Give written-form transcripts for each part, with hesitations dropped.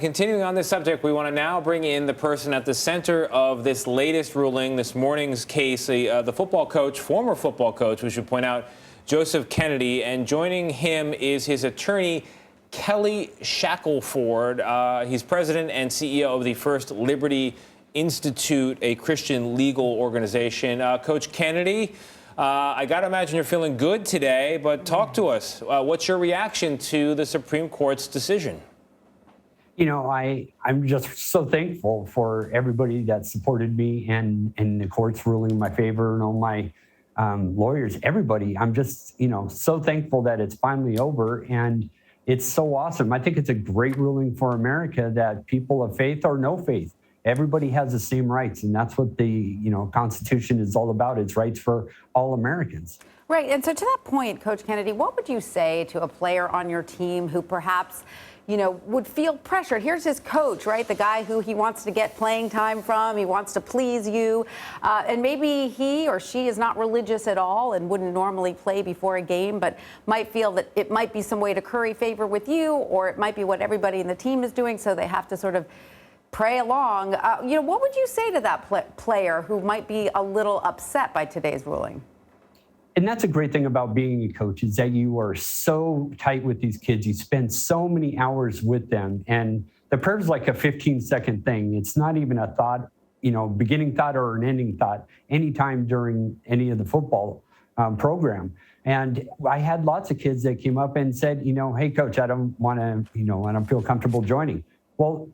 continuing on this subject, we want to now bring in the person at the center of this latest ruling, this morning's case, the football coach, former football coach, we should point out, Joseph Kennedy. And joining him is his attorney, Kelly Shackelford. He's president and CEO of the First Liberty Institute, a Christian legal organization. Coach Kennedy, I got to imagine you're feeling good today, but talk to us. What's your reaction to the Supreme Court's decision? You know, I'm just so thankful for everybody that supported me and the court's ruling in my favor and all my lawyers, everybody. I'm just, so thankful that it's finally over. And it's so awesome. I think it's a great ruling for America that people of faith or no faith, everybody has the same rights. And that's what the, Constitution is all about. It's rights for all Americans. Right. And so to that point, Coach Kennedy, what would you say to a player on your team who perhaps, would feel pressured? Here's his coach, right? The guy who he wants to get playing time from. He wants to please you. And maybe he or she is not religious at all and wouldn't normally play before a game, but might feel that it might be some way to curry favor with you, or it might be what everybody in the team is doing, so they have to sort of pray along. What would you say to that player who might be a little upset by today's ruling? And that's a great thing about being a coach, is that you are so tight with these kids. You spend so many hours with them. And the prayer is like a 15-second thing. It's not even a thought, beginning thought or an ending thought anytime during any of the football program. And I had lots of kids that came up and said, hey, coach, I don't want to, I don't feel comfortable joining. Well,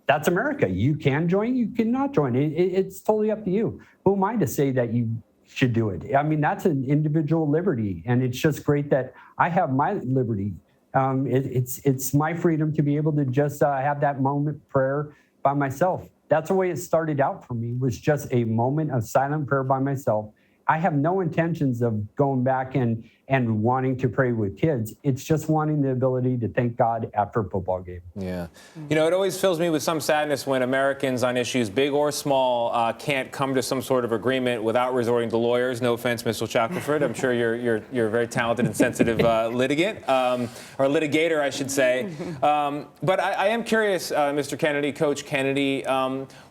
that's America. You can join, you cannot join. It's totally up to you. Who am I to say that you should do it? I mean, that's an individual liberty, and it's just great that I have my liberty. It's my freedom to be able to just have that moment prayer by myself. That's the way it started out for me, was just a moment of silent prayer by myself. I have no intentions of going back and wanting to pray with kids. It's just wanting the ability to thank God after a football game. Yeah. It always fills me with some sadness when Americans on issues big or small can't come to some sort of agreement without resorting to lawyers. No offense, Mr. Shackelford. I'm sure you're a very talented and sensitive litigant, or litigator, I should say. But I am curious, Mr. Kennedy, Coach Kennedy,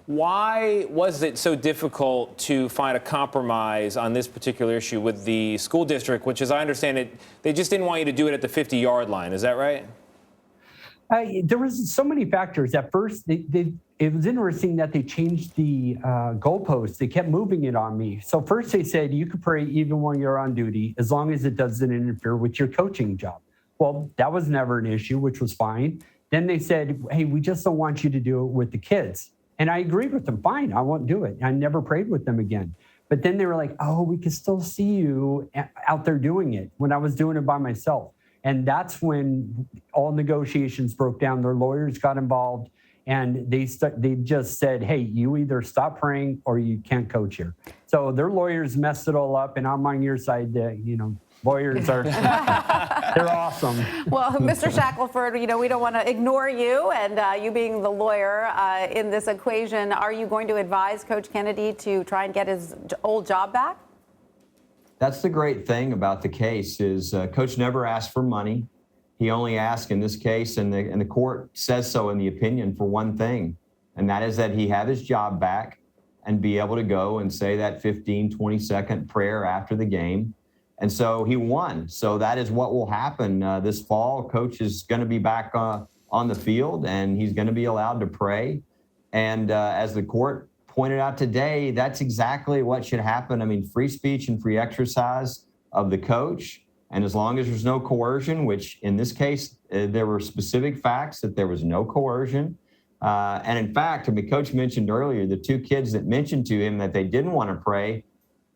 why was it so difficult to find a compromise on this particular issue with the school district, which, as I understand it, they just didn't want you to do it at the 50-yard line. Is that right? There was so many factors. At first, it was interesting that they changed the goalposts. They kept moving it on me. So first they said you could pray even when you're on duty, as long as it doesn't interfere with your coaching job. Well, that was never an issue, which was fine. Then they said, hey, we just don't want you to do it with the kids. And I agreed with them. Fine, I won't do it. I never prayed with them again. But then they were like, oh, we can still see you out there doing it, when I was doing it by myself. And that's when all negotiations broke down. Their lawyers got involved, and they just said, hey, you either stop praying or you can't coach here. So their lawyers messed it all up, and I'm on your side. Lawyers are, they're awesome. Well, Mr. Shackelford, we don't want to ignore you, and you being the lawyer in this equation, are you going to advise Coach Kennedy to try and get his old job back? That's the great thing about the case is Coach never asked for money. He only asked in this case, and the court says so in the opinion, for one thing, and that is that he have his job back and be able to go and say that 15, 20-second prayer after the game. And so he won. So that is what will happen this fall. Coach is going to be back on the field, and he's going to be allowed to pray. And as the court pointed out today, that's exactly what should happen. I mean, free speech and free exercise of the coach. And as long as there's no coercion, which in this case, there were specific facts that there was no coercion. And in fact, Coach mentioned earlier, the two kids that mentioned to him that they didn't want to pray,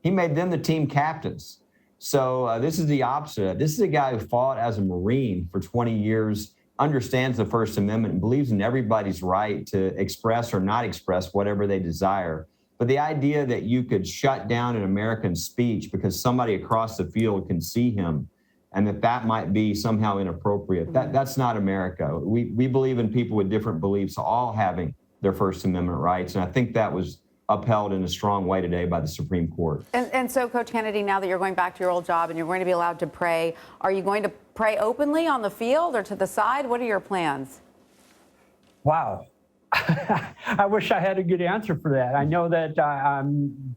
he made them the team captains. So this is the opposite. This is a guy who fought as a Marine for 20 years, understands the First Amendment, and believes in everybody's right to express or not express whatever they desire. But the idea that you could shut down an American speech because somebody across the field can see him, and that might be somehow inappropriate, that's not America. We believe in people with different beliefs all having their First Amendment rights, and I think that was upheld in a strong way today by the Supreme Court. And so, Coach Kennedy, now that you're going back to your old job and you're going to be allowed to pray, are you going to pray openly on the field or to the side? What are your plans? Wow. I wish I had a good answer for that. I know that I'm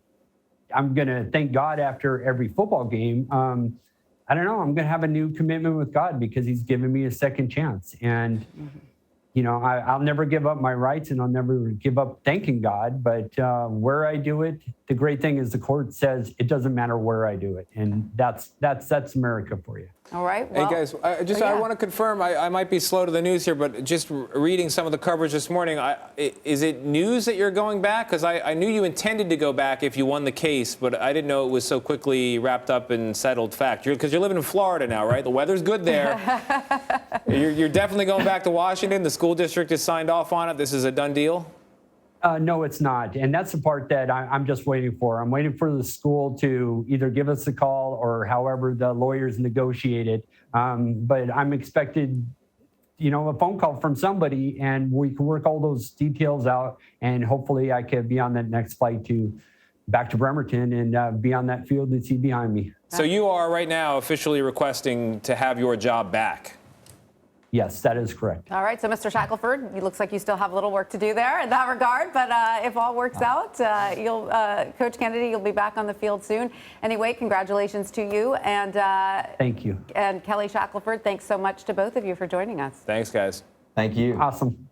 going to thank God after every football game. I don't know. I'm going to have a new commitment with God because he's given me a second chance. And, you know, I'll never give up my rights and I'll never give up thanking God. But where I do it, the great thing is the court says it doesn't matter where I do it. And that's America for you. All right. Well, hey, guys, I want to confirm, I might be slow to the news here, but just reading some of the coverage this morning, is it news that you're going back? Because I knew you intended to go back if you won the case, but I didn't know it was so quickly wrapped up in settled fact. Because you're living in Florida now, right? The weather's good there. You're definitely going back to Washington. The school district has signed off on it. This is a done deal? No, it's not. And that's the part that I'm just waiting for. I'm waiting for the school to either give us a call or however the lawyers negotiate it. But I'm expected, you know, a phone call from somebody and we can work all those details out. And hopefully I can be on that next flight back to Bremerton and be on that field that you see behind me. So you are right now officially requesting to have your job back? Yes, that is correct. all right. So, Mr. Shackelford, it looks like you still have a little work to do there in that regard. But if all works out, Coach Kennedy, you'll be back on the field soon. Anyway, congratulations to you. And thank you. And Kelly Shackelford, thanks so much to both of you for joining us. Thanks, guys. Thank you. Awesome.